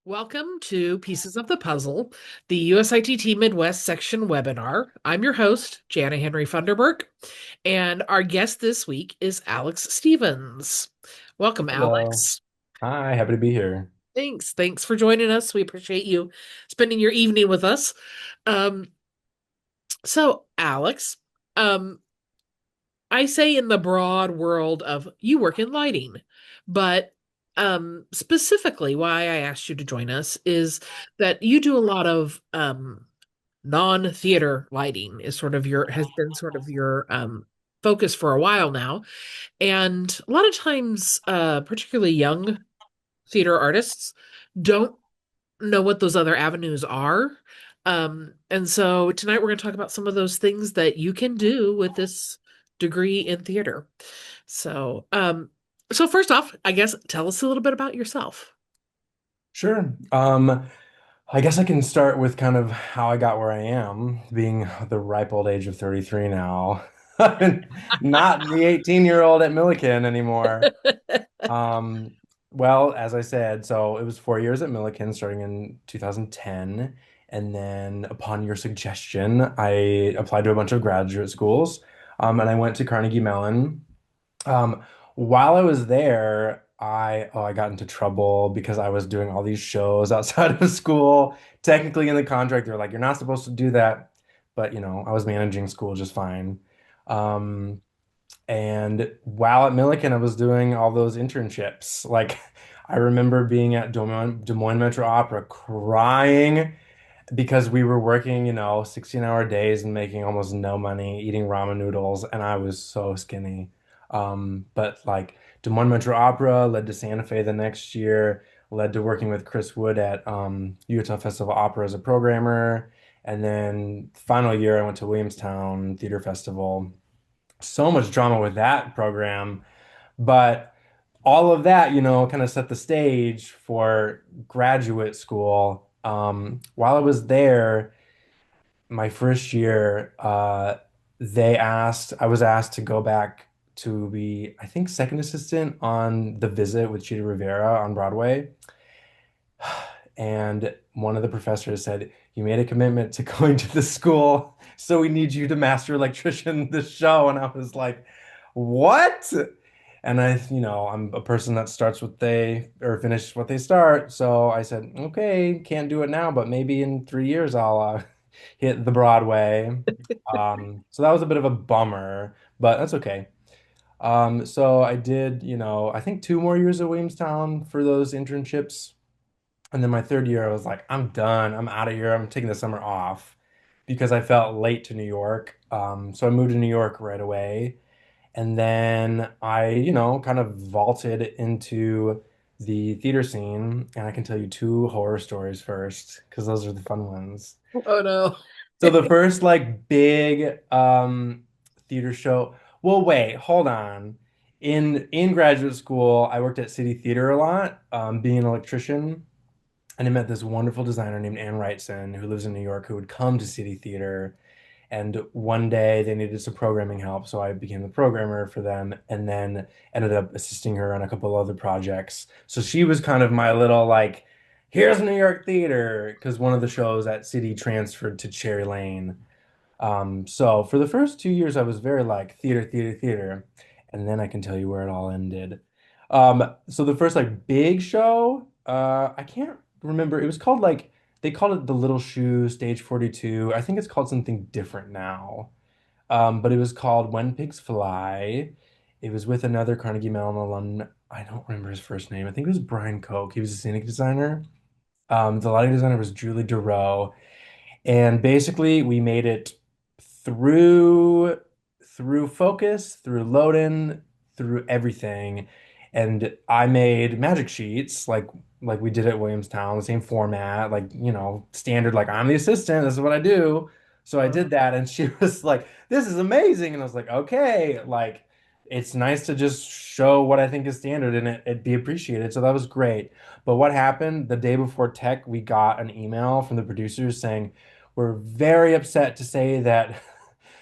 Welcome to Pieces of the Puzzle, the USITT Midwest section webinar. I'm your host, Jana Henry Funderburk, and our guest this week is Alex Stevens. Welcome, Hello. Alex. Hi, happy to be here. Thanks. Thanks for joining us. We appreciate you spending your evening with us. Um, Alex, um, I say in the broad world of you work in lighting, but specifically why I asked you to join us is that you do a lot of non-theater lighting is sort of your has been sort of your focus for a while now. And a lot of times particularly young theater artists don't know what those other avenues are. And so tonight we're going to talk about some of those things that you can do with this degree in theater. So, so first off, I guess tell us a little bit about yourself. Sure. I guess I can start with kind of how I got where I am, being the ripe old age of 33 now. Not the 18-year-old at Milliken anymore. Um, well, as I said, so it was 4 years at Milliken starting in 2010. And then upon your suggestion, I applied to a bunch of graduate schools. And I went to Carnegie Mellon. Um, while I was there, I got into trouble because I was doing all these shows outside of school. Technically in the contract, they're like, you're not supposed to do that. But I was managing school just fine. Um, and while at Millikan, I was doing all those internships. Like I remember being at Des Moines Metro Opera crying because we were working, 16-hour days and making almost no money, eating ramen noodles, and I was so skinny. But like Des Moines Metro Opera led to Santa Fe the next year, led to working with Chris Wood at Utah Festival Opera as a programmer. And then final year, I went to Williamstown Theater Festival. So much drama with that program, but all of that, kind of set the stage for graduate school. While I was there, my first year, I was asked to go back to be, I think, second assistant on The Visit with Chita Rivera on Broadway. And one of the professors said, you made a commitment to going to the school, so we need you to master electrician the show. And I was like, what? And I'm a person that starts what they or finish what they start. So I said, okay, can't do it now, but maybe in 3 years I'll hit the Broadway. So that was a bit of a bummer, but that's okay. So I did, I think 2 more years at Williamstown for those internships. And then my third year, I was like, I'm done. I'm out of here. I'm taking the summer off because I felt late to New York. So I moved to New York right away. And then I, kind of vaulted into the theater scene. And I can tell you two horror stories first, because those are the fun ones. Oh no. So the first like big theater show. Well, wait, hold on. In graduate school, I worked at City Theater a lot, being an electrician. And I met this wonderful designer named Ann Wrightson, who lives in New York, who would come to City Theater. And one day they needed some programming help, so I became the programmer for them and then ended up assisting her on a couple other projects. So she was kind of my little like, here's New York theater, because one of the shows at City transferred to Cherry Lane. So for the first 2 years, I was very like theater, theater, theater, and then I can tell you where it all ended. So the first like big show, I can't remember. It was called like they called it The Little Shoe, Stage 42. I think it's called something different now. But it was called When Pigs Fly. It was with another Carnegie Mellon alum. I don't remember his first name. I think it was Brian Koch. He was a scenic designer. The lighting designer was Julie Dureau. And basically, we made it through focus, through load-in, through everything. And I made magic sheets like we did at Williamstown, the same format, like, standard, like I'm the assistant, this is what I do. So I did that and she was like, this is amazing. And I was like, okay, like it's nice to just show what I think is standard and it be appreciated. So that was great. But what happened the day before tech, we got an email from the producers saying, we're very upset to say that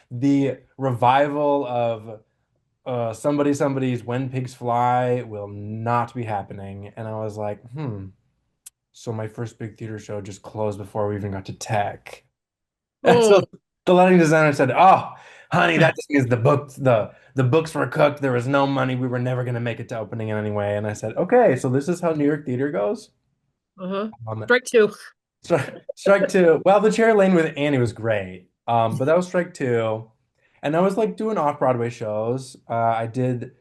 the revival of somebody's When Pigs Fly will not be happening. And I was like, So my first big theater show just closed before we even got to tech. And so Oh, the lighting designer said, "Oh, honey, that just means the books were cooked. There was no money. We were never going to make it to opening in any way." And I said, "Okay, so this is how New York theater goes." uh-huh. Um, Strike two. strike two. Well, the Cherry Lane with Annie was great. But that was strike two. And I was like doing off-Broadway shows. I did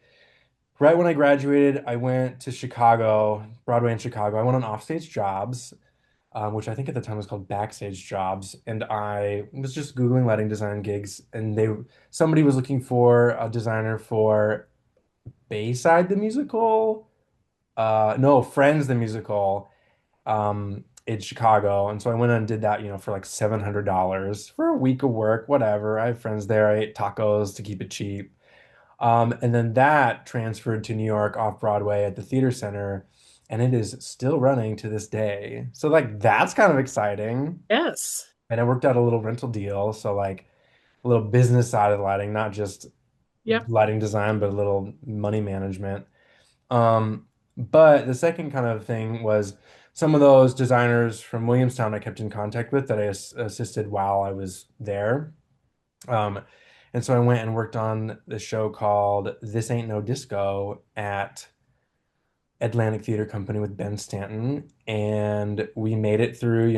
right when I graduated, I went to Chicago, Broadway in Chicago. I went on offstage jobs, which I think at the time was called backstage jobs. And I was just Googling lighting design gigs, and somebody was looking for a designer for Bayside the musical. No, Friends the musical, in Chicago. And so I went and did that, for like $700 for a week of work, whatever. I have friends there. I ate tacos to keep it cheap. And then that transferred to New York off Broadway at the Theater Center, and it is still running to this day. So like that's kind of exciting. Yes. And I worked out a little rental deal, so like a little business side of lighting, not just Yep. lighting design, but a little money management. Um, but the second kind of thing was some of those designers from Williamstown I kept in contact with that I assisted while I was there. Um, and so I went and worked on the show called This Ain't No Disco at Atlantic Theater Company with Ben Stanton. And we made it through,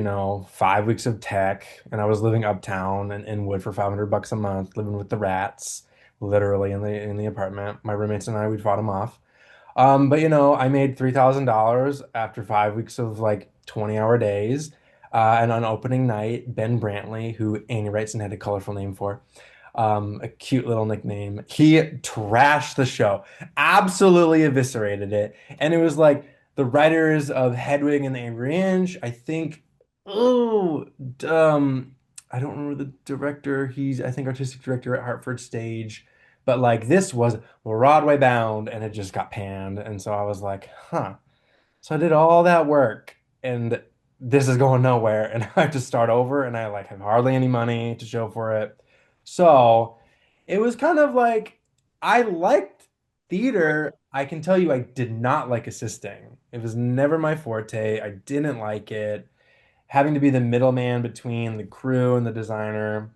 5 weeks of tech. And I was living uptown in Inwood for $500 a month, living with the rats, literally in the apartment. My roommates and I, we'd fought them off. But I made $3,000 after 5 weeks of like 20-hour days. And on opening night, Ben Brantley, who Annie Wrightson had a colorful name for, a cute little nickname. He trashed the show, absolutely eviscerated it. And it was like the writers of Hedwig and the Angry Inch, I think, oh, I don't remember the director. He's, I think, artistic director at Hartford Stage. But like this was Broadway bound and it just got panned. And so I was like, huh. So I did all that work and this is going nowhere and I have to start over and I like have hardly any money to show for it. So it was kind of like I liked theater. I can tell you I did not like assisting. It was never my forte. I didn't like it. Having to be the middleman between the crew and the designer,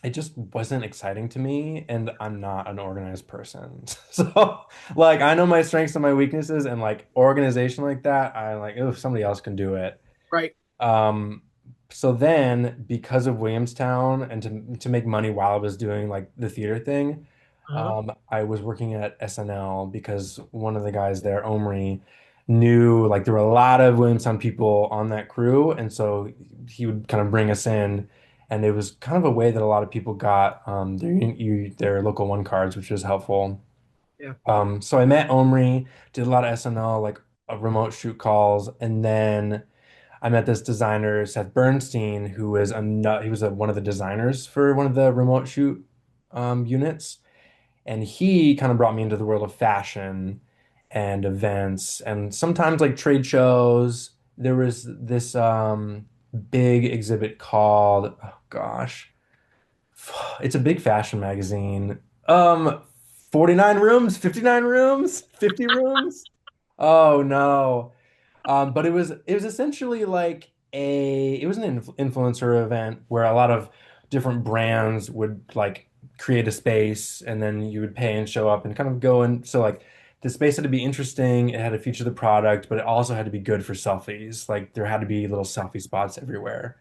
it just wasn't exciting to me, and I'm not an organized person. So, like, I know my strengths and my weaknesses, and like organization like that, I like, oh, if somebody else can do it. Right. Um, so then because of Williamstown and to make money while I was doing like the theater thing, Uh-huh. I was working at SNL because one of the guys there, Omri, knew like there were a lot of Williamstown people on that crew, and so he would kind of bring us in, and it was kind of a way that a lot of people got their local one cards, which was helpful. Yeah. So I met Omri, did a lot of SNL like remote shoot calls, and then I met this designer, Seth Bernstein, who was one of the designers for one of the remote shoot units, and he kind of brought me into the world of fashion and events, and sometimes like trade shows. There was this big exhibit called, oh gosh, it's a big fashion magazine. 49 rooms, 59 rooms, 50 rooms. Oh no. But it was essentially like it was an influencer event where a lot of different brands would like create a space and then you would pay and show up and kind of go and so like the space had to be interesting, it had to feature the product, but it also had to be good for selfies. Like there had to be little selfie spots everywhere.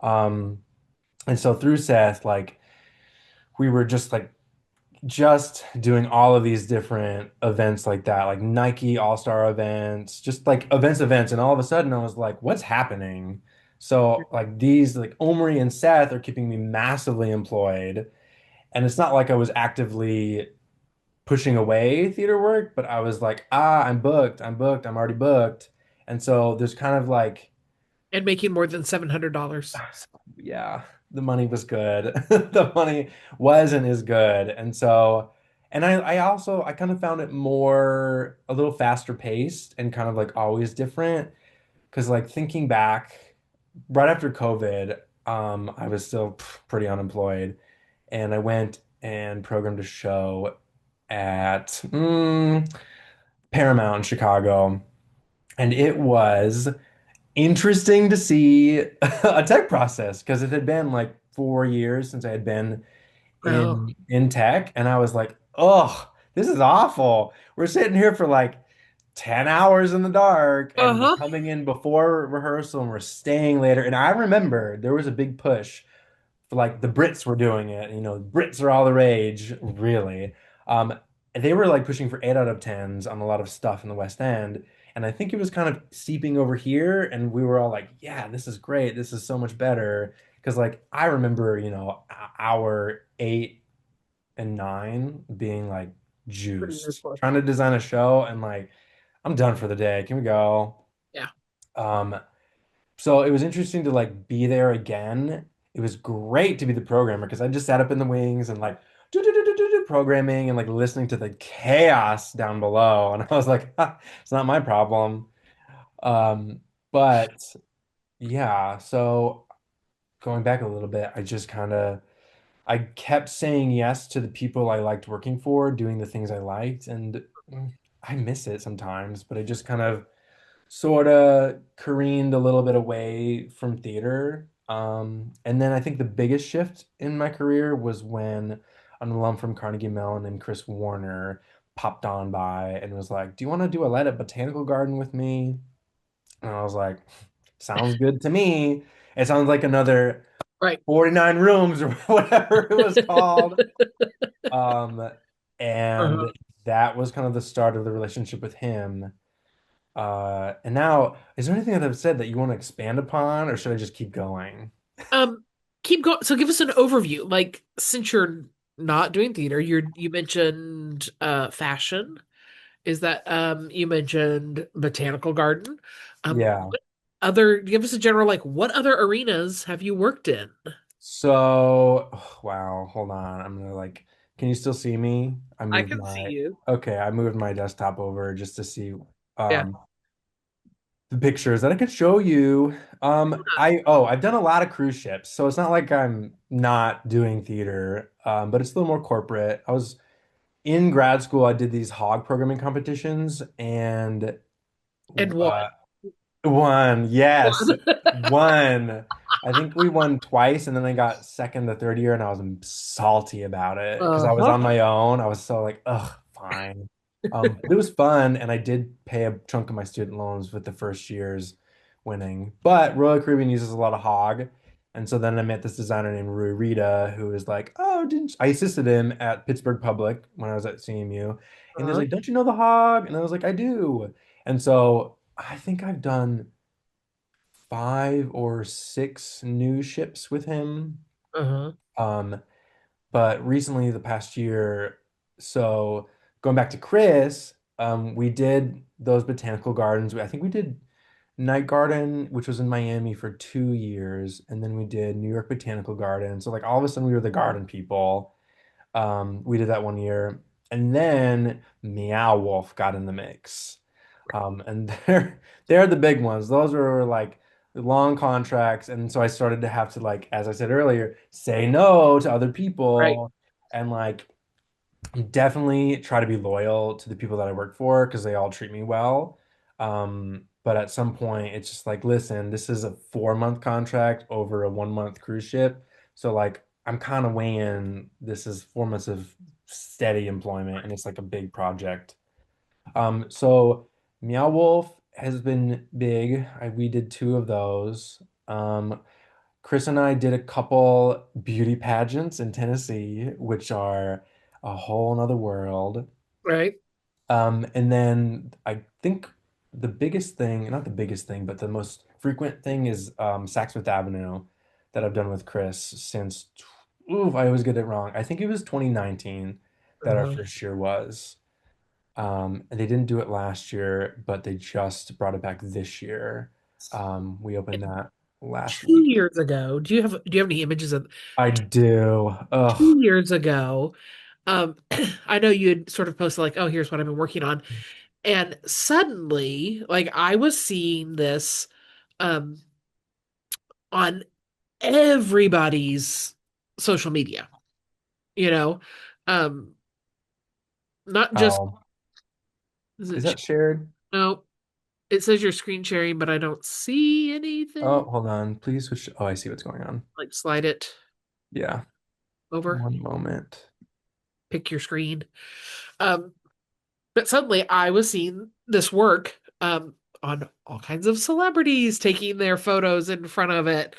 Um, and so through Seth, like we were just doing all of these different events like that, like Nike All-Star events, just like events, and all of a sudden I was like, what's happening? So like these like Omri and Seth are keeping me massively employed. And it's not like I was actively pushing away theater work, but I was like, I'm booked, I'm already booked. And so there's kind of like And making more than $700. yeah, the money was good. The money was and is good. And so, and I kind of found it more a little faster paced and kind of like always different. Cause like thinking back, right after COVID, I was still pretty unemployed. And I went and programmed a show at Paramount in Chicago. And it was interesting to see a tech process because it had been like 4 years since I had been Oh, in tech, and I was like, oh, this is awful. We're sitting here for like 10 hours in the dark, and we're uh-huh. coming in before rehearsal and we're staying later. And I remember there was a big push for like the Brits were doing it. You know, Brits are all the rage, really. Um, they were like pushing for 8 out of 10s on a lot of stuff in the West End. And I think it was kind of seeping over here, and we were all like, yeah, this is great. This is so much better. Because like I remember, hour 8 and 9 being like Pretty juiced, useless. trying to design a show and like, I'm done for the day. Can we go? Yeah, Um, so it was interesting to like be there again. It was great to be the programmer because I just sat up in the wings and like programming and like listening to the chaos down below. And I was like, "Ha, it's not my problem." Um, but yeah, so going back a little bit, I kept saying yes to the people I liked working for, doing the things I liked, and I miss it sometimes, but I just kind of sort of careened a little bit away from theater. And then I think the biggest shift in my career was when an alum from Carnegie Mellon named Chris Warner popped on by and was like, "Do you want to do a light up botanical garden with me?" And I was like, "Sounds good to me." It sounds like another right. 49 rooms or whatever it was called. Um, Uh-huh. and that was kind of the start of the relationship with him. And now, is there anything that I've said that you want to expand upon, or should I just keep going? Um, keep going. So give us an overview. Like, since you're not doing theater, you mentioned fashion. Is that you mentioned botanical garden? Yeah. What other give us a general like what other arenas have you worked in? So, wow, hold on. I'm gonna like, can you still see me? I can see you. Okay, I moved my desktop over just to see Yeah. um the pictures that I could show you. I've done a lot of cruise ships, so it's not like I'm not doing theater, but it's a little more corporate. I was in grad school, I did these hog programming competitions and And what? uh won, yes, One. won. I think we won twice, and then I got second the third year, and I was salty about it because I was Uh-huh. on my own. I was so like, ugh, fine. But it was fun, and I did pay a chunk of my student loans with the first year's winning. But Royal Caribbean uses a lot of hog, and so then I met this designer named Rui Rita, who was like, oh, didn't I assisted him at Pittsburgh Public when I was at CMU, and he was Uh-huh. like, don't you know the hog? And I was like, I do. And so I think I've done 5 or 6 new ships with him. Uh-huh. Um, but recently, the past year, so going back to Chris, we did those botanical gardens. I think we did Night Garden, which was in Miami for 2 years, and then we did New York Botanical Garden. So like all of a sudden, we were the garden people. We did that one year, and then Meow Wolf got in the mix. And they're the big ones. Those were like long contracts, and so I started to have to like, as I said earlier, say no to other Right. people, and like definitely try to be loyal to the people that I work for because they all treat me well. But at some point, it's just like, listen, this is a 4 month contract over a 1 month cruise ship, so like I'm kind of weighing this is 4 months of steady employment, and it's like a big project. So Meow Wolf has been big. We did 2 of those. Chris and I did a couple beauty pageants in Tennessee, which are a whole nother world. Right. And then I think the biggest thing, not the biggest thing, but the most frequent thing is Saks Fifth Avenue that I've done with Chris since, ooh, I always get it wrong. I think it was 2019 that our Uh-huh. first year was. And they didn't do it last year, but they just brought it back this year. We opened And that last two week. years ago, do you have any images of I do. Ugh. 2 years ago? I know you had sort of posted like, oh, here's what I've been working on. And suddenly, like I was seeing this um on everybody's social media, you know. Not just Oh, is is it that shared? no, It says you're screen sharing, but I don't see Oh, anything. hold on. Please switch. Oh, I see what's going on. Like slide it Yeah. over, One moment. pick your screen. Um, but suddenly I was seeing this work on all kinds of celebrities taking their photos in front of it.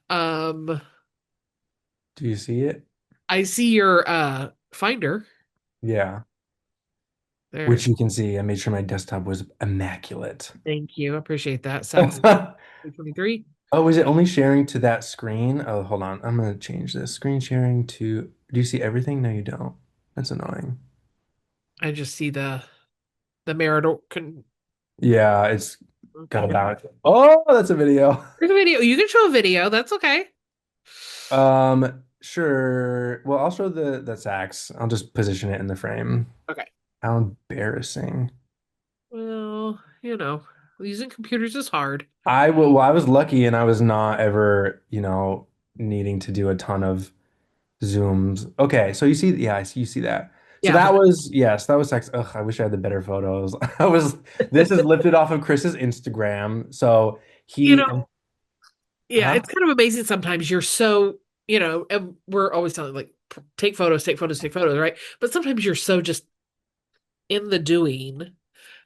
Um, Do you see it? I see your Finder Yeah. there. Which you can see. I made sure my desktop was immaculate. Thank you. Appreciate that. Sax Oh, 23. is it only sharing to that screen? Oh, hold on. I'm gonna change this. Screen sharing to, do you see everything? No, you don't. That's annoying. I just see the marital con Yeah, it's got a okay. bounce. Oh, that's a video. There's a video. You can show a video. That's okay. Sure. Well, I'll show the sax. I'll just position it in the frame. Okay. How embarrassing. Well, using computers is hard. Well, I was lucky and I was not ever, needing to do a ton of zooms. Okay, so you see, yeah, I see you see that. So Yeah, that but was, yes, that was sex. Ugh, I wish I had the better photos. This is lifted off of Chris's Instagram. So you he, know, yeah, huh? it's kind of amazing sometimes you're so, and we're always telling like take photos, take photos, take photos, right? But sometimes you're so just in the doing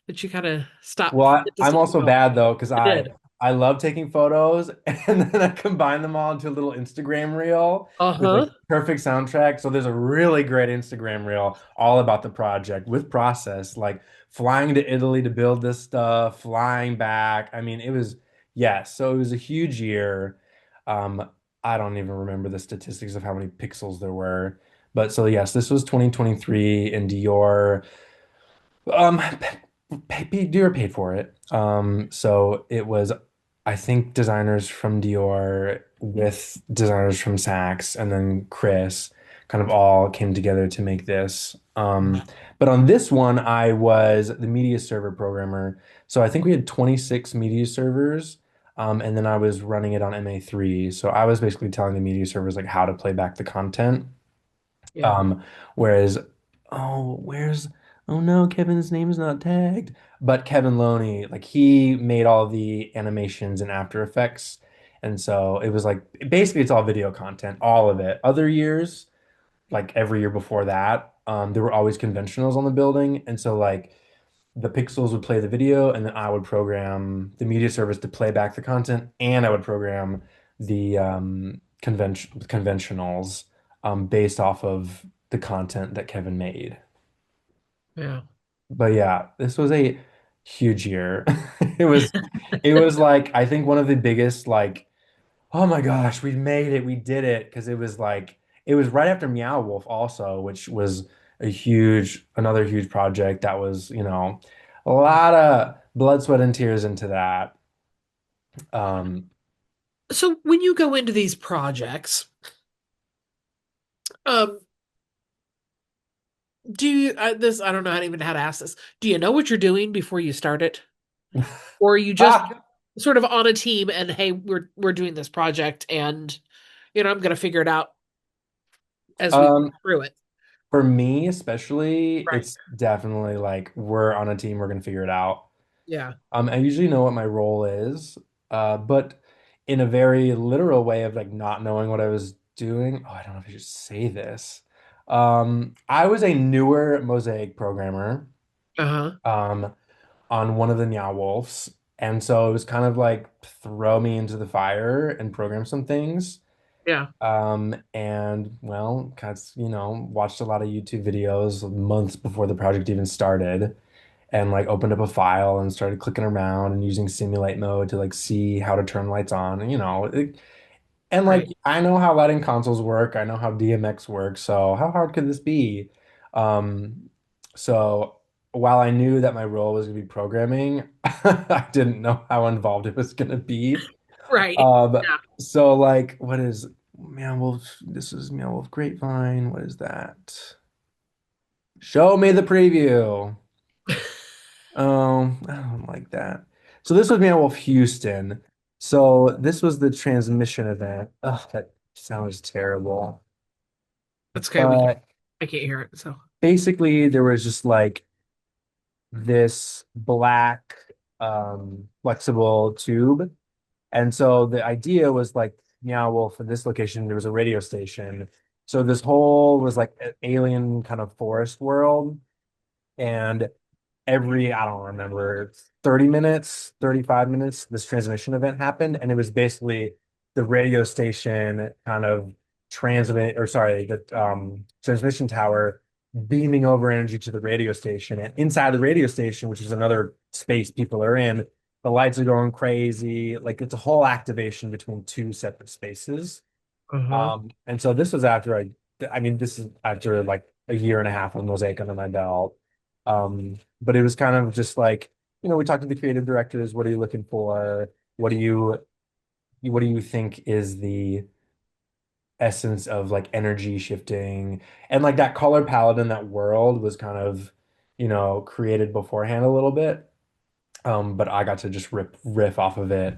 that you kind of Well, get to I'm stop. also Well, bad though, because I I did. I love taking photos and then I combine them all into a little Instagram reel with Uh-huh. like perfect soundtrack. So there's a really great Instagram reel all about the project with process, like flying to Italy to build this stuff, flying back. I mean, it was yes, so it was a huge year. Um, I don't even remember the statistics of how many pixels there were. But so yes, this was 2023 in Dior. Um, Dior paid for it. So it was, I think, designers from Dior with designers from Saks, and then Chris kind of all came together to make this. But on this one, I was the media server programmer. So I think we had 26 media servers. And then I was running it on MA3. So I was basically telling the media servers like how to play back the content. Yeah. Um, whereas, oh no, Kevin's name is not tagged. But Kevin Loney, like he made all the animations in After Effects. And so it was like basically it's all video content, all of it. Other years, like every year before that, there were always conventionals on the building. And so like the pixels would play the video and then I would program the media service to play back the content and I would program the conventionals based off of the content that Kevin made. Yeah. But yeah, this was a huge year. It was like I think one of the biggest like, oh my gosh, we made it, we did it, because it was like it was right after Meow Wolf also, which was another huge project that was, a lot of blood, sweat, and tears into that. Um, So when you go into these projects, um, do you this I don't know even how to ask this. Do you know what you're doing before you start it? Or are you just ah, sort of on a team and hey, we're doing this project and I'm gonna figure it out as we go um, through it. for me especially, Right. it's definitely like we're on a team, we're gonna figure it out. Yeah. I usually know what my role is, but in a very literal way of like not knowing what I was doing. Oh, I don't know if I should say this. I was a newer Mosaic programmer Uh-huh. um, on one of the Meow Wolves, and so it was kind of like throw me into the fire and program some things. Yeah. And well, cause watched a lot of YouTube videos months before the project even started and like opened up a file and started clicking around and using simulate mode to like see how to turn lights on and and like Right. I know how lighting consoles work, I know how DMX works, so how hard could this be? Um so while I knew that my role was gonna be programming, I didn't know how involved it was gonna be. Right. Um Yeah. so like what is Meow Wolf? This is Meow Wolf Grapevine. What is that? Show me the preview. I don't like that. So this was Meow Wolf Houston. So this was the transmission event. Ugh, that sounds terrible. That's okay. But I can't hear it. So basically, there was just like this black. flexible tube. And so the idea was like Meow Wolf in this location, there was a radio station. So this whole was like an alien kind of forest world. And I don't remember, 30 minutes, 35 minutes, this transmission event happened. And it was basically the radio station kind of the transmission tower beaming over energy to the radio station. And inside the radio station, which is another space people are in, the lights are going crazy. Like it's a whole activation between two separate spaces. Uh-huh. And so I mean, this is after like a year and a half of Mosaic under my belt. But it was kind of just like, we talked to the creative directors. What are you looking for? What do you think is the essence of like energy shifting? And like that color palette in that world was kind of, created beforehand a little bit. But I got to just riff off of it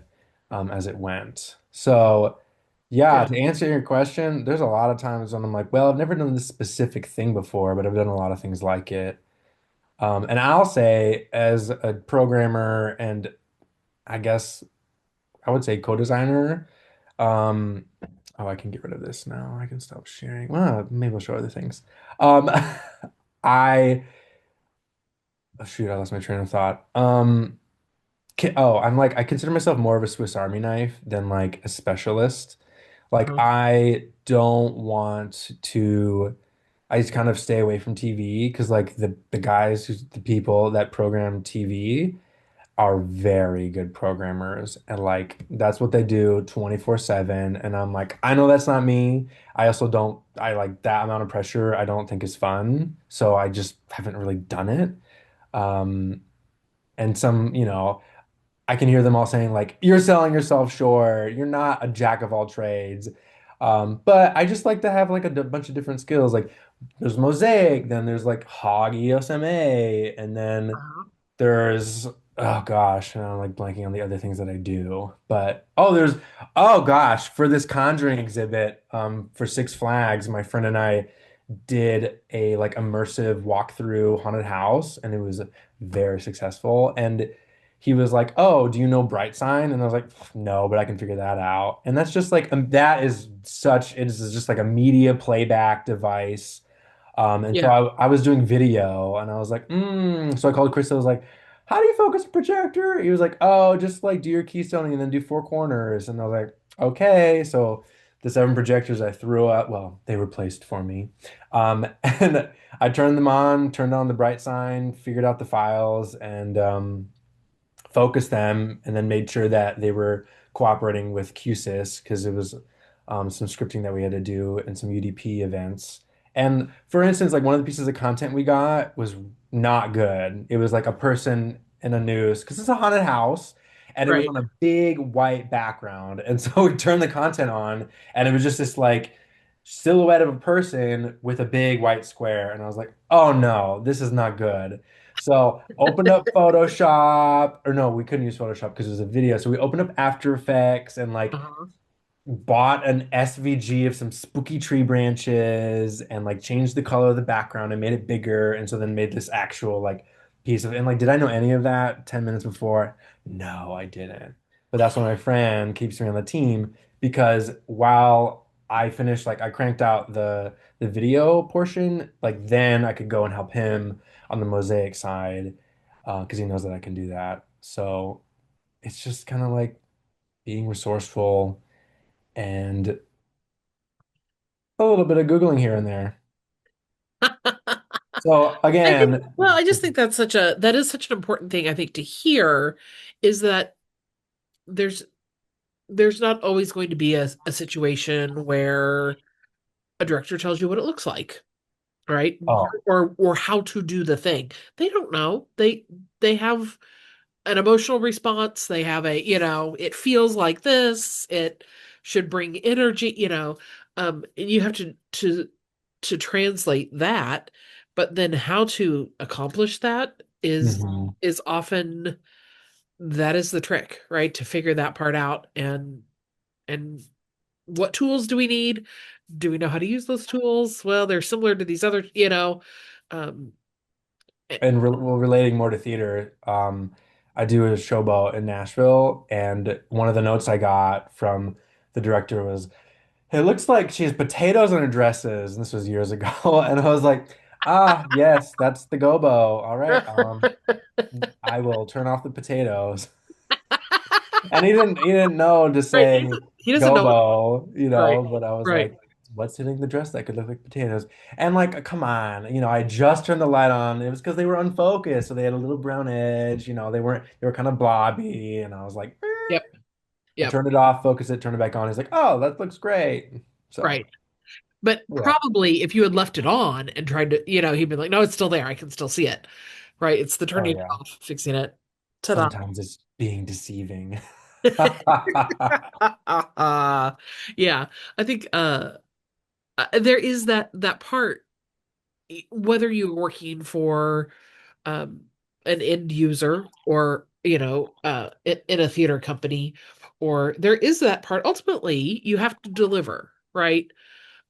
as it went. So yeah, Yeah. to answer your question, there's a lot of times when I'm like, well, I've never done this specific thing before, but I've done a lot of things like it. And I'll say, as a programmer and I guess I would say co-designer, um, oh, I can get rid of this now. I can stop sharing. Well, maybe I'll show other things. Um, I, oh, shoot, I lost my train of thought. I'm like, I consider myself more of a Swiss Army knife than like a specialist. Like, Uh-huh. I don't want to. I just kind of stay away from TV because like the people that program TV are very good programmers and like that's what they do 24/7 and I'm like I know that's not me. I also don't I like that amount of pressure I don't think is fun. So I just haven't really done it. Um and I can hear them all saying like you're selling yourself short. You're not a jack of all trades. But I just like to have like a bunch of different skills. Like there's Mosaic, then there's like Hog ESMA, and then Uh-huh. there's oh gosh, and I'm like blanking on the other things that I do. But oh gosh, for this Conjuring exhibit, for Six Flags, my friend and I did a like immersive walkthrough haunted house and it was very successful. And he was like, "Oh, do you know Bright Sign?" And I was like, "No, but I can figure that out." And that's just like it is just like a media playback device. And so Yeah. I was doing video and I was like, So I called Chris. I was like, how do you focus a projector? He was like, oh, just like do your keystoning and then do four corners. And I was like, okay. So the seven projectors I threw out, well, they were placed for me. And I turned them on, turned on the bright sign, figured out the files, and focused them and then made sure that they were cooperating with QSys because it was some scripting that we had to do and some UDP events. And for instance, like one of the pieces of content we got was not good. It was like a person in a noose because it's a haunted house and it was Right. on a big white background. And so we turned the content on and it was just this like silhouette of a person with a big white square. And I was like, oh no, this is not good. So opened up Photoshop, or no, we couldn't use Photoshop because it was a video. So we opened up After Effects and like Uh-huh. bought an SVG of some spooky tree branches and like changed the color of the background and made it bigger. And so then made this actual like piece of, and like, did I know any of that 10 minutes before? No, I didn't. But that's why my friend keeps me on the team because while I finished, like I cranked out the video portion, like then I could go and help him on the mosaic side because he knows that I can do that. So it's just kind of like being resourceful and a little bit of Googling here and there. So I think, again, well, I just think that is such an important thing, I think, to hear is that there's there's not always going to be a situation where a director tells you what it looks like, right? oh, Or how to do the thing. They don't know. They have an emotional response. They have it feels like this. It should bring energy, and you have to translate that, but then how to accomplish that mhm. is often that is the trick, right? To figure that part out and what tools do we need? Do we know how to use those tools? Well, they're similar to these other. Um, eh, And relating more to theater, I do a showboat in Nashville, and one of the notes I got from the director was, "It looks like she has potatoes on her dresses." And this was years ago, and I was like, "Ah, yes, that's the gobo. All right, I will turn off the potatoes." And he didn't know to Right. say He doesn't know what. gobo, Right. but I was Right. like, what's hitting the dress that could look like potatoes? And like, come on, I just turned the light on. It was because they were unfocused, so they had a little brown edge, they were kind of blobby, and I was like, Yep. I Yep. turned it off, focused it, turned it back on. He's like, oh, that looks great. So Right. But yeah. probably if you had left it on and tried to, he'd be like, no, it's still there. I can still see it. Right. It's the Oh turning it yeah. off, fixing it. Ta-da. Sometimes it's being deceiving. Yeah. I think there is that part, whether you're working for um an end user or, in a theater company, or there is that part. Ultimately, you have to deliver, right?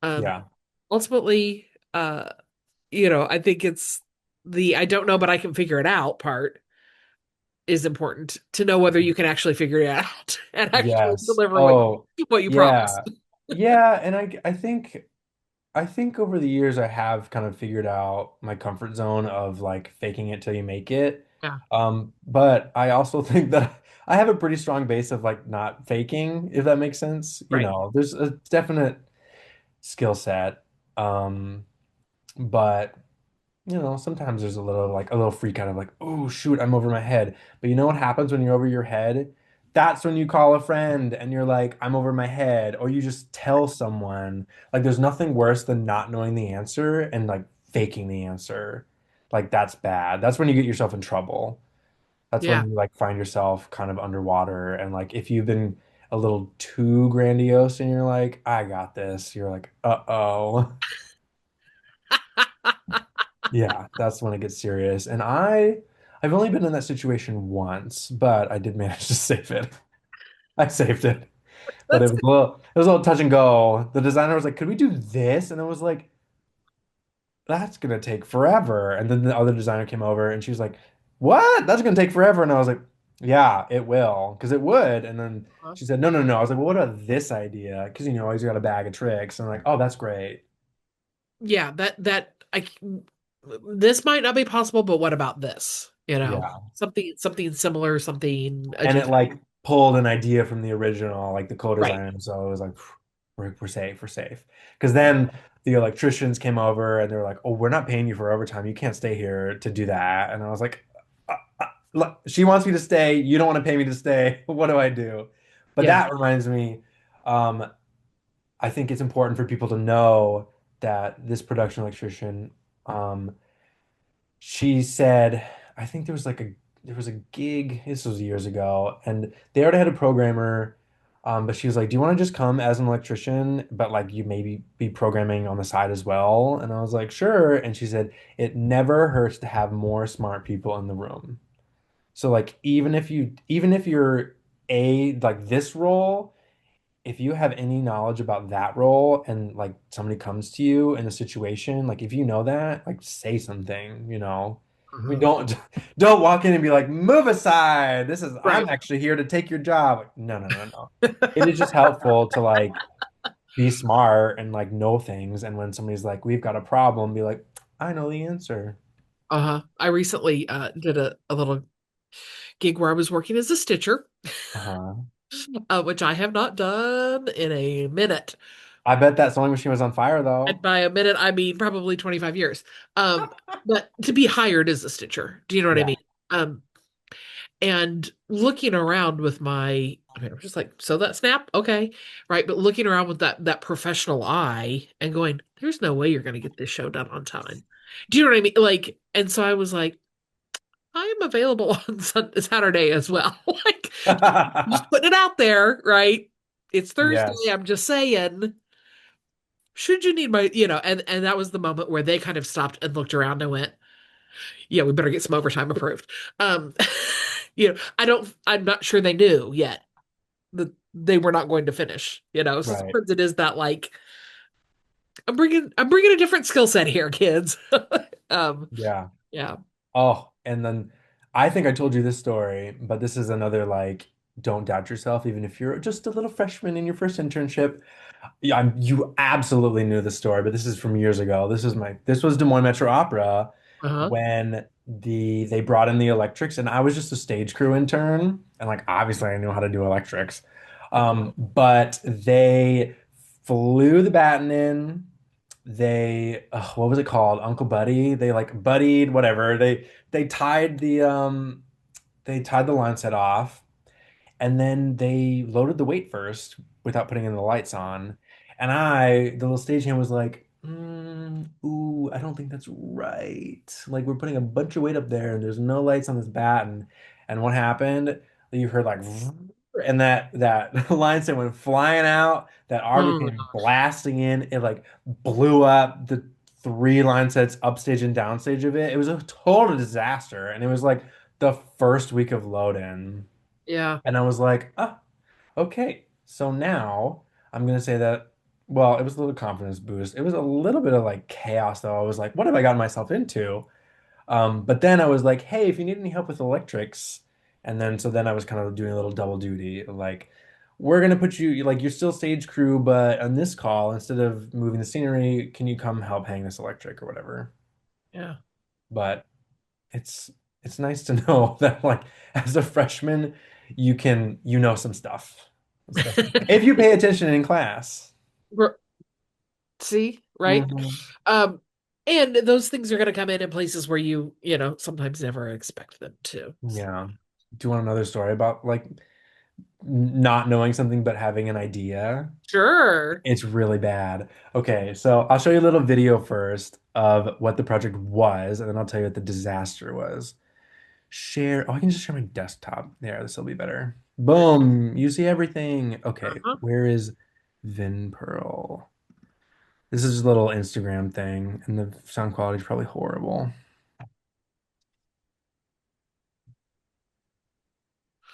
Um, Yeah. ultimately, I think it's the I don't know, but I can figure it out part is important to know whether you can actually figure it out and actually Yes. deliver Oh, what you yeah. promised. Yeah, and I think over the years I have kind of figured out my comfort zone of like faking it till you make it. Yeah, But I also think that I have a pretty strong base of like not faking, if that makes sense. right. There's a definite skill set. Um, but sometimes there's a little freak out of like, oh shoot, I'm over my head. But you know what happens when you're over your head? That's when you call a friend and you're like, I'm over my head, or you just tell someone. Like there's nothing worse than not knowing the answer and like faking the answer. Like that's bad. That's when you get yourself in trouble. That's Yeah. when you like find yourself kind of underwater, and like if you've been a little too grandiose and you're like, I got this, you're like, uh-oh. Yeah, that's when it gets serious. And I've only been in that situation once, but I did manage to save it. I saved it. But it That's was a little touch and go. The designer was like, "Could we do this?" And I was like, "That's gonna take forever." And then the other designer came over and she was like, "What? That's gonna take forever." And I was like, "Yeah, it will, because it would." And then uh, she said, "No, no, no." I was like, "Well, what about this idea?" Because always got a bag of tricks. And I'm like, "Oh, that's great." yeah, this might not be possible, but what about this? Yeah. Something similar, something And it adjacent. like pulled an idea from the original, like the Right. co-designer. So it was like, we're safe, we're safe. Because then the electricians came over and they were like, oh, we're not paying you for overtime. You can't stay here to do that. And I was like, look, she wants me to stay. You don't want to pay me to stay. What do I do? But Yeah. that reminds me, um, I think it's important for people to know that this production electrician, um, she said, I think there was a gig, this was years ago, and they already had a programmer, but she was like, "Do you want to just come as an electrician, but like you maybe be programming on the side as well?" And I was like, "Sure." And she said, "It never hurts to have more smart people in the room." So like even if you're like this role, if you have any knowledge about that role and like somebody comes to you in a situation, like if you know that, like say something. I mean, Mhm. don't walk in and be like, move aside. I'm Right. actually here to take your job. Like, no, no, no, no. It is just helpful to like be smart and like know things. And when somebody's like, we've got a problem, be like, I know the answer. Uh-huh. I recently did a little gig where I was working as a stitcher, Uh-huh. which I have not done in a minute. I bet that sewing machine was on fire And though. by a minute, I mean probably 25 years. Um, but to be hired as a stitcher, do you know what I Yeah. mean? Um, and looking around with I'm just like, so that snap, okay, right? But looking around with that professional eye and going, there's no way you're going to get this show done on time. Do you know what I mean? Like, and so I was like, I am available on Saturday as well. Like, just putting it out there, right? It's Thursday. Yes. I'm just saying, should you need and that was the moment where they kind of stopped and looked around and went, yeah, we better get some overtime approved. Um, I'm not sure they knew yet that they were not going to finish, So Right. sometimes it is that like, I'm bringing a different skill set here, kids. Um, Yeah. yeah. Oh, and then I think I told you this story, but this is another like, don't doubt yourself, even if you're just a little freshman in your first internship. Yeah, you absolutely knew the story, but this is from years ago. This was Des Moines Metro Opera Uh-huh. when they brought in the electrics, and I was just a stage crew intern, and like obviously I knew how to do electrics. But they flew the baton in. What was it called? Uncle Buddy. They like buddied, whatever. They tied the line set off, and then they loaded the weight first without putting in the lights on. And the little stagehand was like, ooh, I don't think that's right. Like we're putting a bunch of weight up there and there's no lights on this batten. And what happened? You heard like, and that line set went flying out. That arbor Oh my came gosh. blasting in. It like blew up the three line sets upstage and downstage of it. It was a total disaster. And it was like the first week of load in. Yeah. And I was like, ah, okay. So now I'm gonna say that, well, it was a little confidence boost. It was a little bit of like chaos though. I was like, what have I gotten myself into? But then I was like, hey, if you need any help with electrics, and then so then I was kind of doing a little double duty, like we're gonna put you like you're still stage crew, but on this call, instead of moving the scenery, can you come help hang this electric or whatever? Yeah. But it's it's nice to know that like as a freshman you know some stuff. If you pay attention in class. R- See, right? Mhm. Um, and those things are going to come in places where sometimes never expect them to. Yeah. Do you want another story about like not knowing something but having an idea? Sure. It's really bad. Okay, so I'll show you a little video first of what the project was, and then I'll tell you what the disaster was. Share. Oh, I can just share my desktop. There, this will be better. Boom. You see everything. Okay, Uh-huh. where is VinPearl? This is a little Instagram thing, and the sound quality is probably horrible.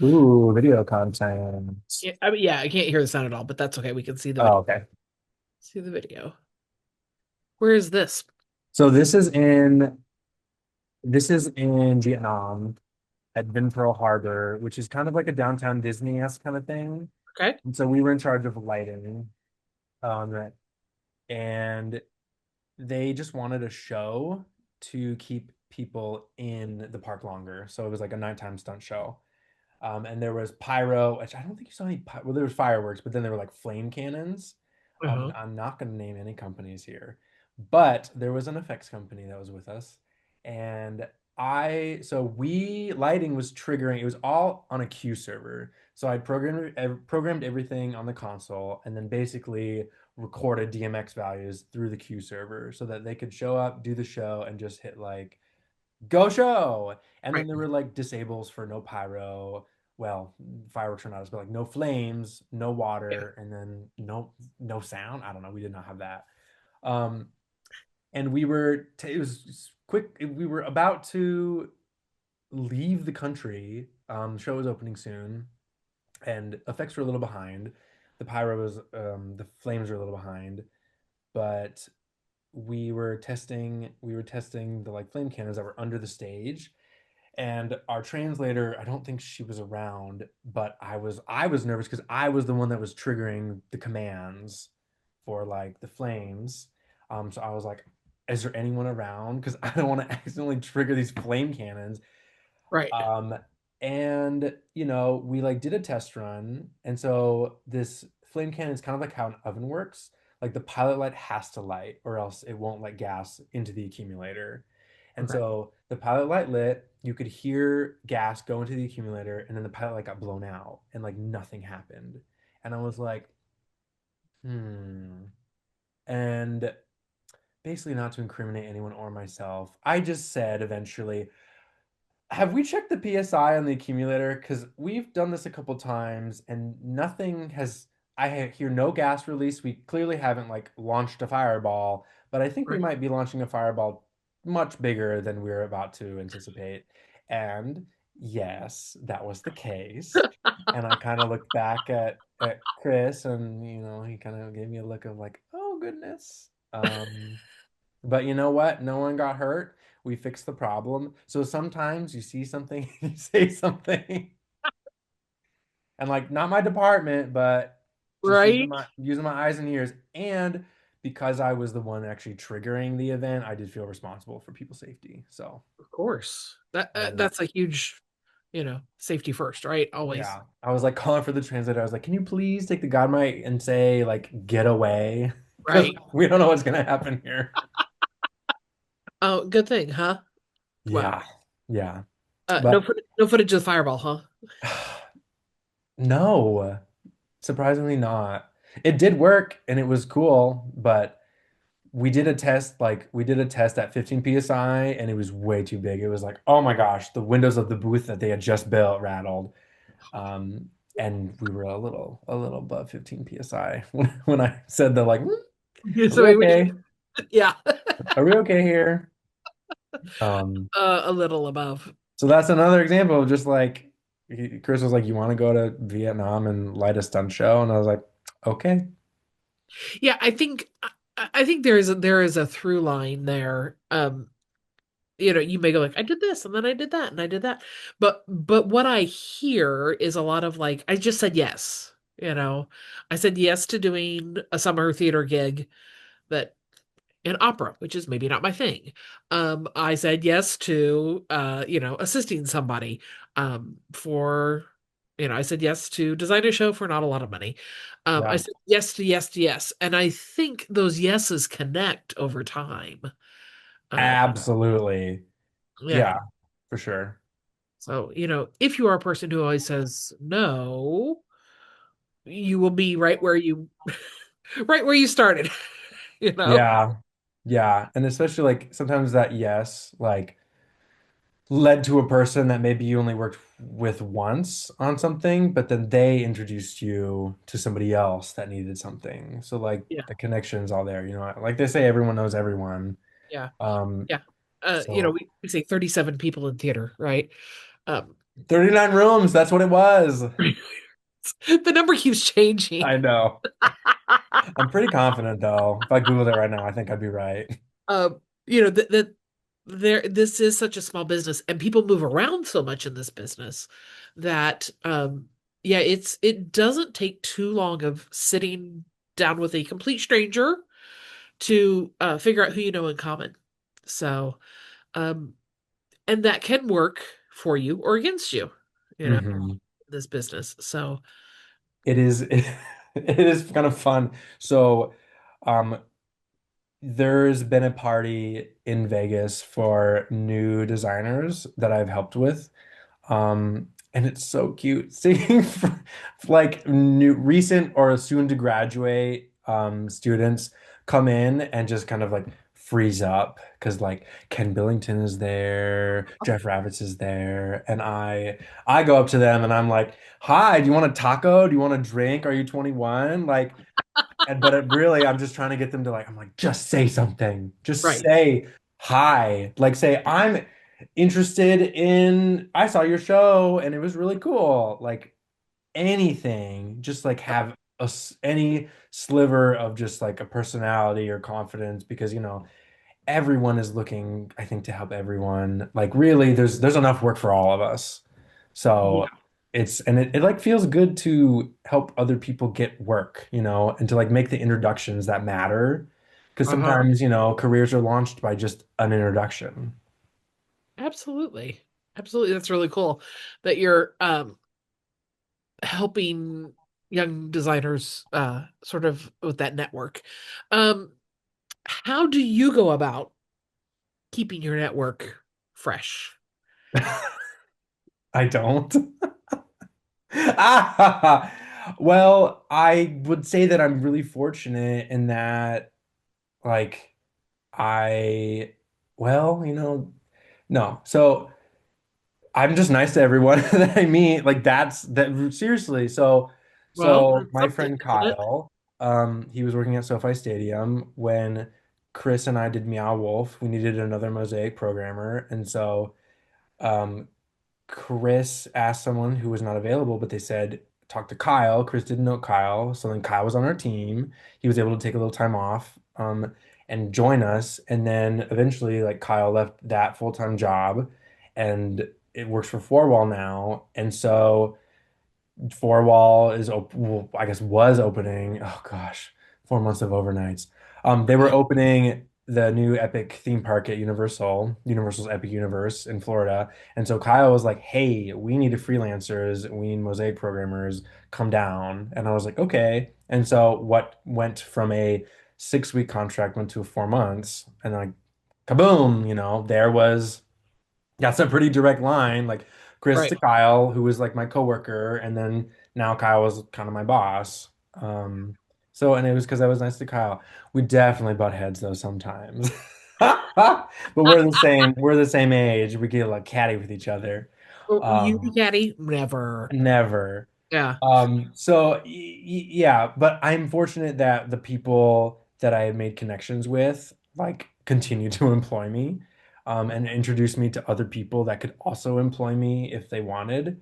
Ooh, video content. Yeah, I mean, yeah, I can't hear the sound at all, but that's okay. We can see the Oh, video. okay. See the video. Where is this? So this is in Vietnam at Vinh Pearl Harbor, which is kind of like a downtown Disney-esque kind of thing. Okay. And so we were in charge of lighting, um, and they just wanted a show to keep people in the park longer. So it was like a nighttime stunt show. And there was pyro, which I don't think you saw any. Well, there was fireworks, but then there were like flame cannons. Uh-huh. I'm not going to name any companies here, but there was an effects company that was with us, and so we lighting was triggering. It was all on a Q server, so I programmed everything on the console, and then basically recorded DMX values through the Q server so that they could show up, do the show, and just hit like go show. And then Right. there were like disables for no pyro. Well, fireworks are not as, but like no flames, no Yeah. water, and then no sound. I don't know. We did not have that. Um, and it was quick. We were about to leave the country. The show was opening soon, and effects were a little behind. The flames were a little behind, but we were testing the like flame cannons that were under the stage, and our translator, I don't think she was around, but I was nervous because I was the one that was triggering the commands for like the flames. So I was like, is there anyone around, because I don't want to accidentally trigger these flame cannons. Right. um, and we like did a test run, and so this flame cannon is kind of like how an oven works. Like the pilot light has to light, or else it won't let gas into the accumulator. And Okay. so the pilot light lit, you could hear gas go into the accumulator, and then the pilot light got blown out, and like nothing happened. And I was like, hmm. And basically, not to incriminate anyone or myself, I just said eventually, have we checked the PSI on the accumulator? Because we've done this a couple times and nothing has. Hear no gas release. We clearly haven't like launched a fireball, but I think we Right. might be launching a fireball much bigger than we are about to anticipate. And yes, that was the case. And I kind of looked back at Chris, and he kind of gave me a look of like, oh goodness. But you know what? No one got hurt. we fix the problem. So sometimes you see something, you say something, and like not my department, but just Right? using my eyes and ears. And because I was the one actually triggering the event, I did feel responsible for people's safety. So Of course. That um, that's a huge, safety first, right? Always. yeah, I was like calling for the translator. I was like, "Can you please take the God mic and say like get away?" Because Right. we don't know what's gonna happen here. Oh, good thing, huh? Well, Yeah, yeah, no but footage, no footage of the fireball, huh? no, surprisingly not. It did work and it was cool, but we did a test at 15 psi and it was way too big. It was like, oh my gosh, the windows of the booth that they had just built rattled. And we were a little above 15 psi when I said the like, are So we okay? yeah, Are we okay here? Um, a little above. so that's another example of just like Chris was like, you want to go to Vietnam and light a stunt show? And I was like, okay. Yeah, I think there is a through line there. You may go like, I did this and then I did that and I did that. But what I hear is a lot of like, I just said yes. I said yes to doing a summer theater gig that in opera, which is maybe not my thing. I said yes to assisting somebody for I said yes to design a show for not a lot of money. I Yeah, said yes to yes to yes. And I think those yeses connect over time. Um, absolutely. yeah. Yeah, for sure. So, if you are a person who always says no, you will be right where you started, you know? Yeah. Yeah. And especially like sometimes that yes, like led to a person that maybe you only worked with once on something, but then they introduced you to somebody else that needed something. So like Yeah. the connection's all there, you know, like they say everyone knows everyone. Yeah. Um, Yeah. so We say 37 people in theater, right? Um, 39 rooms, that's what it was. the number keeps changing. I know. I'm pretty confident though. If I Googled it right now, I think I'd be right. This is such a small business and people move around so much in this business that yeah, it doesn't take too long of sitting down with a complete stranger to figure out who you know in common. So, um, and that can work for you or against you, you know, Hmm. this business. So, It is it is kind of fun. So, um, there's been a party in Vegas for new designers that I've helped with. And it's so cute seeing like new recent or soon to graduate students come in and just kind of like freeze up because like Ken Billington is there, Jeff Ravitz is there, and I go up to them and I'm like, "Hi, do you want a taco? Do you want a drink? Are you 21?" Like, but really, I'm just trying to get them to like, I'm like, just say something. Just right. say hi. Like, say, I'm interested in, I saw your show and it was really cool. Like, anything, just like have any sliver of just like a personality or confidence because, everyone is looking, I think, to help everyone. Like, really, there's enough work for all of us. So, Yeah. it like feels good to help other people get work, and to like make the introductions that matter. Because Uh-huh. sometimes, careers are launched by just an introduction. Absolutely. Absolutely. That's really cool that you're helping young designers sort of with that network. Um, how do you go about keeping your network fresh? I don't. Ah, well, I would say that I'm really fortunate in that, like, I, well, no. So I'm just nice to everyone that I meet. Like that's that seriously. So Well, so that's my something, friend isn't it? Kyle, he was working at SoFi Stadium when Chris and I did Meow Wolf. We needed another mosaic programmer, and so um, Chris asked someone who was not available, but they said talk to Kyle. Chris didn't know Kyle, so then Kyle was on our team. He was able to take a little time off. and join us. And then eventually, like Kyle left that full-time job and it works for Four Wall now. And so Four Wall is well, I guess was opening. Oh gosh, 4 months of overnights. They were Right. opening the new Epic theme park at Universal's Epic Universe in Florida. And so Kyle was like, "Hey, we need freelancers. We need mosaic programmers. Come down." And I was like, "Okay." And so what went from a 6-week contract went to 4 months, and like, kaboom! There was. That's a pretty direct line. Like Chris Right. to Kyle, who was like my coworker, and then now Kyle was kind of my boss. And it was because I was nice to Kyle. We definitely butt heads though sometimes. But we're the same age. We get like catty with each other. You, Um, Caddy, never. Never. Yeah. Yeah, but I'm fortunate that the people that I made connections with like continue to employ me, and introduce me to other people that could also employ me if they wanted.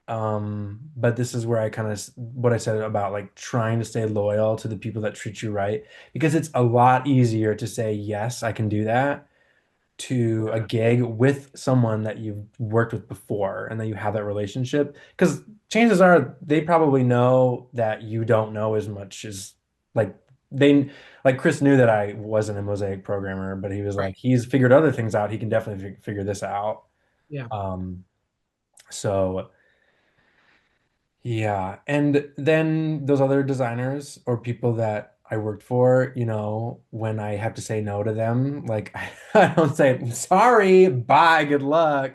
But this is where I kind of what I said about like trying to stay loyal to the people that treat you right, because it's a lot easier to say, yes, I can do that, to a gig with someone that you've worked with before and that you have that relationship. Because chances are they probably know that you don't know as much as like they like Chris knew that I wasn't a mosaic programmer, but he was Right. like, he's figured other things out. He can definitely figure this out. Yeah. Um, so yeah, and then those other designers or people that I worked for, when I have to say no to them, like I don't say sorry, bye, good luck.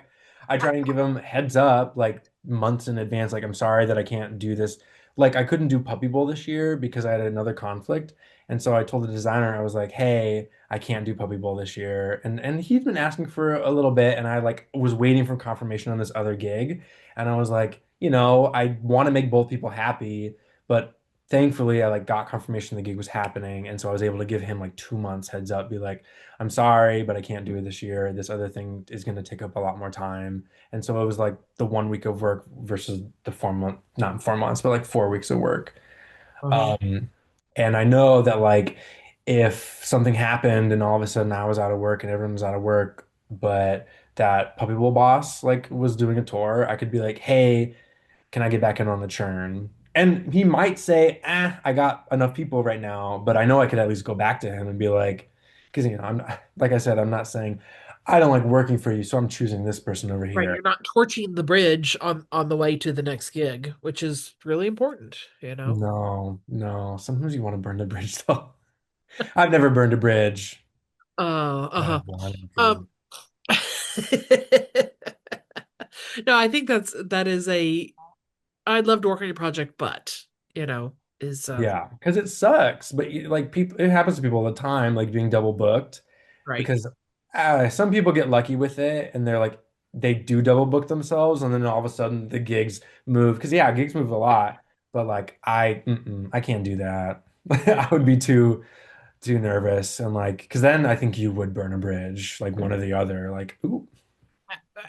I try and give them heads up like months in advance, like I'm sorry that I can't do this. Like I couldn't do Puppy Bowl this year because I had another conflict. And so I told the designer, I was like, "Hey, I can't do Puppy Bowl this year." And he'd been asking for a little bit and I like was waiting for confirmation on this other gig. And I was like, I want to make both people happy, but thankfully I like got confirmation the gig was happening. And so I was able to give him like 2 months heads up, be like, I'm sorry, but I can't do it this year. This other thing is going to take up a lot more time. And so it was like the 1 week of work versus the 4 month, not 4 months, but like 4 weeks of work. Uh-huh. Um, and I know that like if something happened and all of a sudden I was out of work and everyone was out of work, but that Puppy Bowl boss like was doing a tour, I could be like, hey, can I get back in on the churn? And he might say, I got enough people right now, but I know I could at least go back to him and be like, because like I said, I'm not saying I don't like working for you, so I'm choosing this person over Right. here. You're not torching the bridge on the way to the next gig, which is really important, you know? No, no. Sometimes you want to burn the bridge though. I've never burned a bridge, but I Uh-huh. wanted to. Um No, I think that is a I'd love to work on your project, but, is Yeah, because it sucks, but like people, it happens to people all the time, like being double booked, right. because some people get lucky with it and they're like they do double book themselves, and then all of a sudden the gigs move. Because yeah, gigs move a lot, but like I can't do that. Yeah. I would be too nervous and like because then I think you would burn a bridge, like one or the other. Like ooh,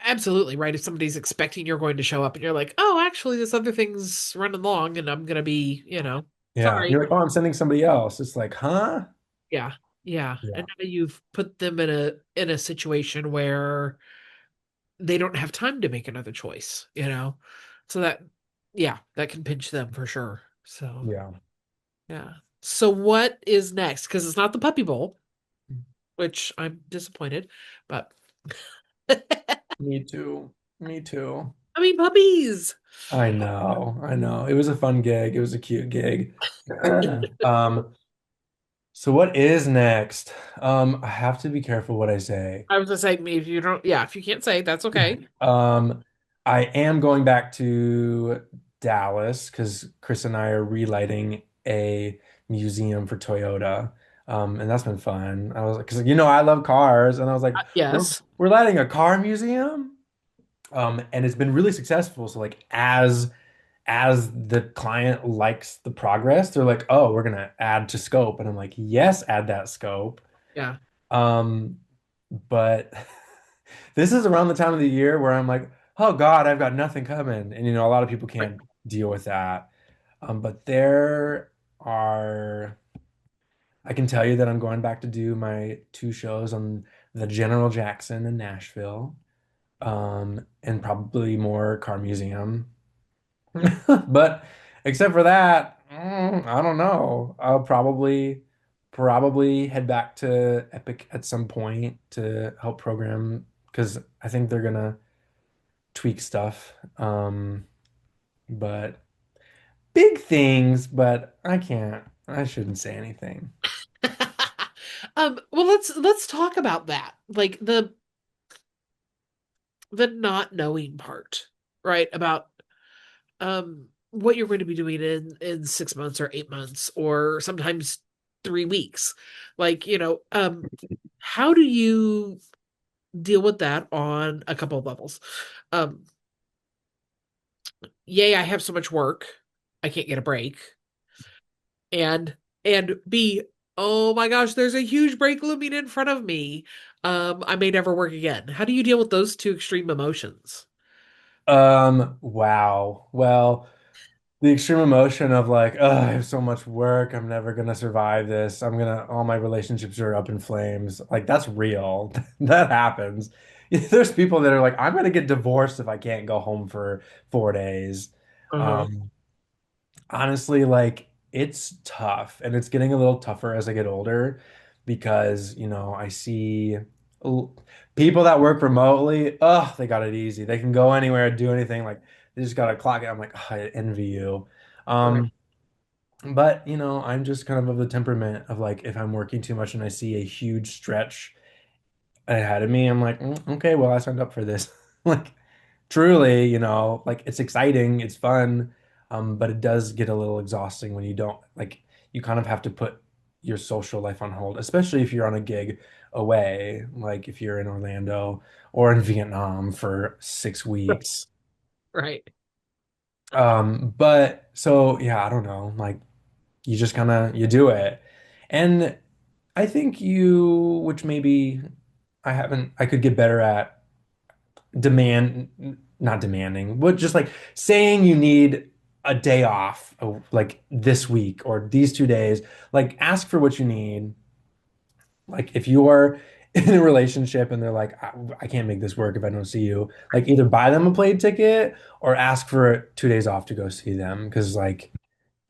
Absolutely, right. If somebody's expecting you're going to show up and you're like, "Oh, actually this other thing's running long and I'm gonna be, yeah, and sorry." you're like, oh, I'm sending somebody else. It's like, huh? Yeah. Yeah. Yeah, And now you've put them in a situation where they don't have time to make another choice. So that yeah, that can pinch them for sure. So, yeah. yeah. So what is next? Because it's not the Puppy Bowl, which I'm disappointed, but Me too. Me too. I mean puppies. I know, I know. It was a fun gig. It was a cute gig. Um, so what is next? I have to be careful what I say. I was gonna say, if you don't, yeah, if you can't say, that's okay. Um, I am going back to Dallas because Chris and I are relighting a museum for Toyota. And that's been fun. I was like, because I love cars, and I was like, we're Yes. we're lighting a car museum. And it's been really successful. So like as the client likes the progress, they're like, "Oh, we're gonna add to scope," and I'm like, "Yes, add that scope." Yeah. Um, but this is around the time of the year where I'm like, "Oh God, I've got nothing coming," and a lot of people Right. can't deal with that. But there are, I can tell you that I'm going back to do my two shows on the General Jackson in Nashville, and probably more car museum. But except for that, I don't know. I'll probably head back to Epic at some point to help program because I think they're gonna tweak stuff. But big things, but I can't. I shouldn't say anything. Well, let's talk about that. Like the not knowing part, right? About what you're going to be doing in 6 months or 8 months or sometimes 3 weeks. Like, how do you deal with that on a couple of levels? Um, yay, I have so much work, I can't get a break. And B, oh my gosh, there's a huge break looming in front of me. I may never work again. How do you deal with those two extreme emotions? Wow. Well, the extreme emotion of like, oh, I have so much work. I'm never gonna survive this. All my relationships are up in flames. Like, that's real. That happens. There's people that are like, I'm gonna get divorced if I can't go home for 4 days. Uh-huh. Um, Honestly, like it's tough and it's getting a little tougher as I get older because, I see l- people that work remotely, oh, they got it easy. They can go anywhere, do anything. Like they just gotta clock it. I'm like, oh, I envy you. Right. Um, but I'm just kind of the temperament of like if I'm working too much and I see a huge stretch ahead of me, I'm like, okay, well, I signed up for this." Like truly, like it's exciting, it's fun, but it does get a little exhausting when you don't like you kind of have to put your social life on hold, especially if you're on a gig away, like if you're in Orlando or in Vietnam for 6 weeks. Right. But so yeah, I don't know, like you just kind of you do it. And I think which maybe I could get better at not demanding, but just like saying you need a day off, like this week or these 2 days, like ask for what you need. Like if you're in a relationship and they're like, I can't make this work if I don't see you, like either buy them a plane ticket or ask for 2 days off to go see them. Because like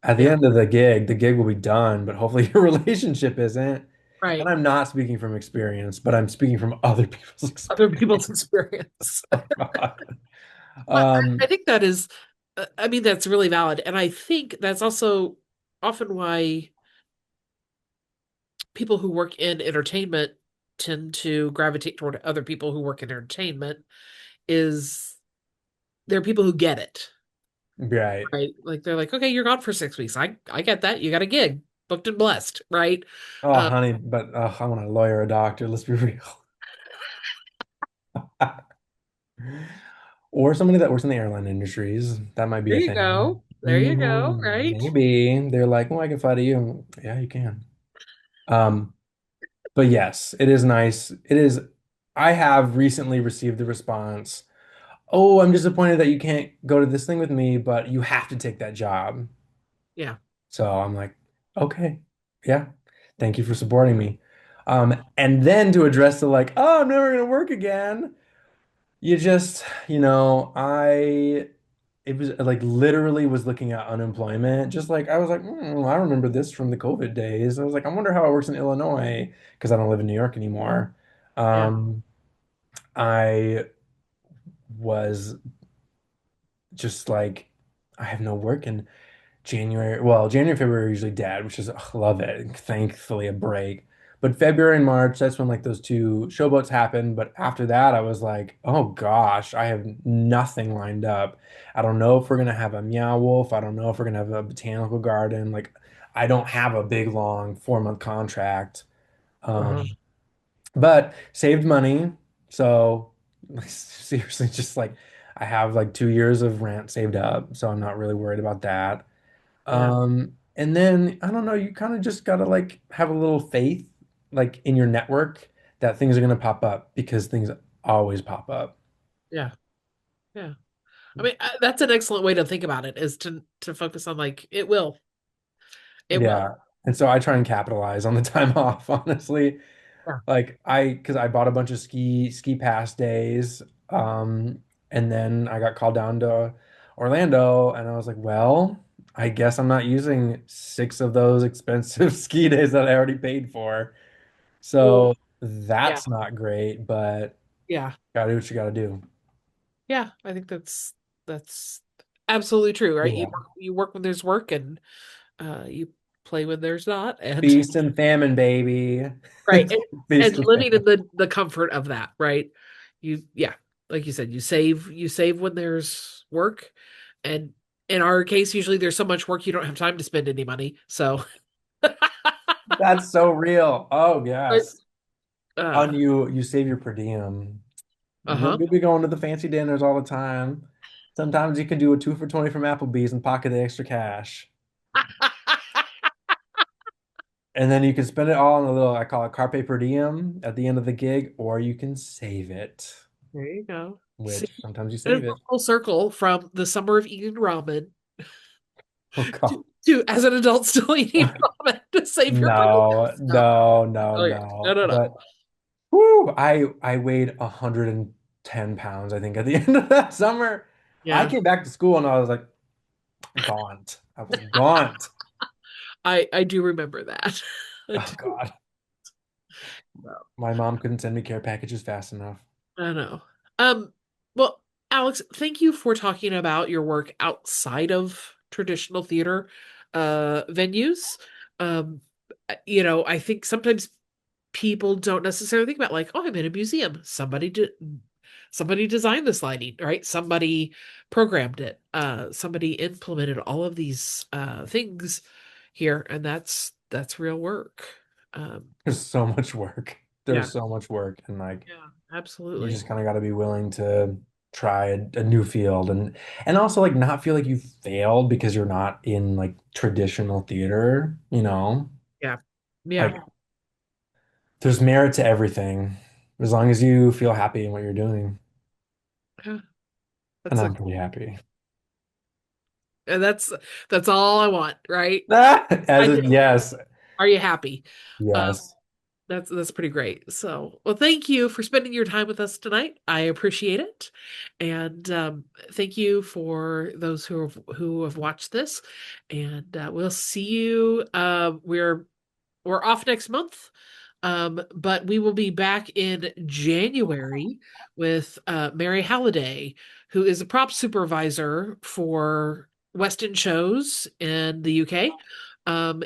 at the Yeah. end of the gig will be done, but hopefully your relationship isn't. And Right. I'm not speaking from experience, but I'm speaking from other people's Other experience. people's experience. Oh, God. Well, I Um, think that is, I mean, that's really valid. And I think that's also often why people who work in entertainment tend to gravitate toward other people who work in entertainment is they're people who get it, right. right? Like they're like, okay, you're gone for 6 weeks. I get that. You got a gig, booked and blessed, right? Oh, Um, honey, but I want a lawyer or a doctor. Let's be real. Or somebody that works in the airline industries. That might be there a you thing. go. There you go, right? Maybe they're like, "Oh, I can fly to you." Yeah, you can. Um, but yes, it is nice. It is. I have recently received the response, "Oh, I'm disappointed that you can't go to this thing with me, but you have to take that job." Yeah, So I'm like, "Okay, yeah, thank you for supporting me." And then to address the like, "Oh, I'm never gonna work again." You just, it was like literally was looking at unemployment. Just like I was like, I remember this from the COVID days. I was like, I wonder how it works in Illinois because I don't live in New York anymore. yeah, Um, I was just like, I have no work in January. Well, January, February are usually dead, which is ugh, love it. Thankfully, a break. But February and March, that's when like those two showboats happened. But after that, I was like, oh gosh, I have nothing lined up. I don't know if we're gonna have a Meow Wolf. I don't know if we're gonna have a botanical garden. Like, I don't have a big long 4 month contract. uh-huh, Um, but saved money. So seriously, just like I have like 2 years of rent saved up, so I'm not really worried about that. yeah, And then I don't know, you kind of just gotta like have a little faith like in your network that things are gonna pop up because things always pop up. yeah, yeah. I mean, that's an excellent way to think about it, is to focus on like it will, it will. Yeah. And so I try and capitalize on the time off, honestly. Yeah. Because I bought a bunch of ski pass days, and then I got called down to Orlando, and I was like, well, I guess I'm not using six of those expensive ski days that I already paid for. Well, So yeah, that's not great, but yeah, gotta do what you gotta do. yeah. I think that's absolutely true, right? Yeah. You work when there's work, and you play when there's not, and Feast and famine, baby. right, Feast and and living in famine. the comfort of that, right? Yeah, like you said, you save when there's work, and in our case, usually there's so much work you don't have time to spend any money. So, That's so real. Oh, right, yes. uh, And you save your per diem. You don't uh-huh. need to be going to the fancy dinners all the time. Sometimes you can do a 2 for 20 from Applebee's and pocket the extra cash. And then you can spend it all on a little, I call it carpe per diem at the end of the gig, or you can save it, There you go. See, which sometimes you it's save a it. full circle from the summer of eating ramen Oh God. to as an adult still eating ramen to save your per diem. No, No, no, no, okay, no, no. no, no. But whoo, I weighed 110 pounds, I think, at the end of that summer. I Yeah, came back to school and I was like gaunt. I was gaunt. I do remember that. I Oh do. God. No, My mom couldn't send me care packages fast enough. I know. Um, well, Alex, thank you for talking about your work outside of traditional theater venues. Um, I think sometimes people don't necessarily think about like, oh, I'm in a museum. Somebody designed this lighting, right? Somebody programmed it. Somebody implemented all of these things here, and that's real work. Um, There's so much work. yeah, There's so much work, and yeah, you absolutely. just kind of got to be willing to try a new field, and also like not feel like you failed because you're not in like traditional theater, you know? Yeah, yeah, Like there's merit to everything as long as you feel happy in what you're doing. yeah. And That's a I'm pretty happy. and that's all I want, right? As I a just, yes, are you happy? Um, yes. that's pretty great. So, well, thank you for spending your time with us tonight. I appreciate it, and thank you for those who have watched this. And we'll see you. We're off next month, but we will be back in January with Mary Halliday, who is a prop supervisor for West End shows in the UK,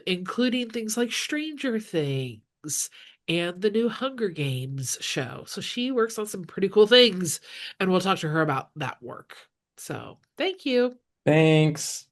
including things like Stranger Things and the new Hunger Games show. So she works on some pretty cool things, and we'll talk to her about that work. So thank you. Thanks.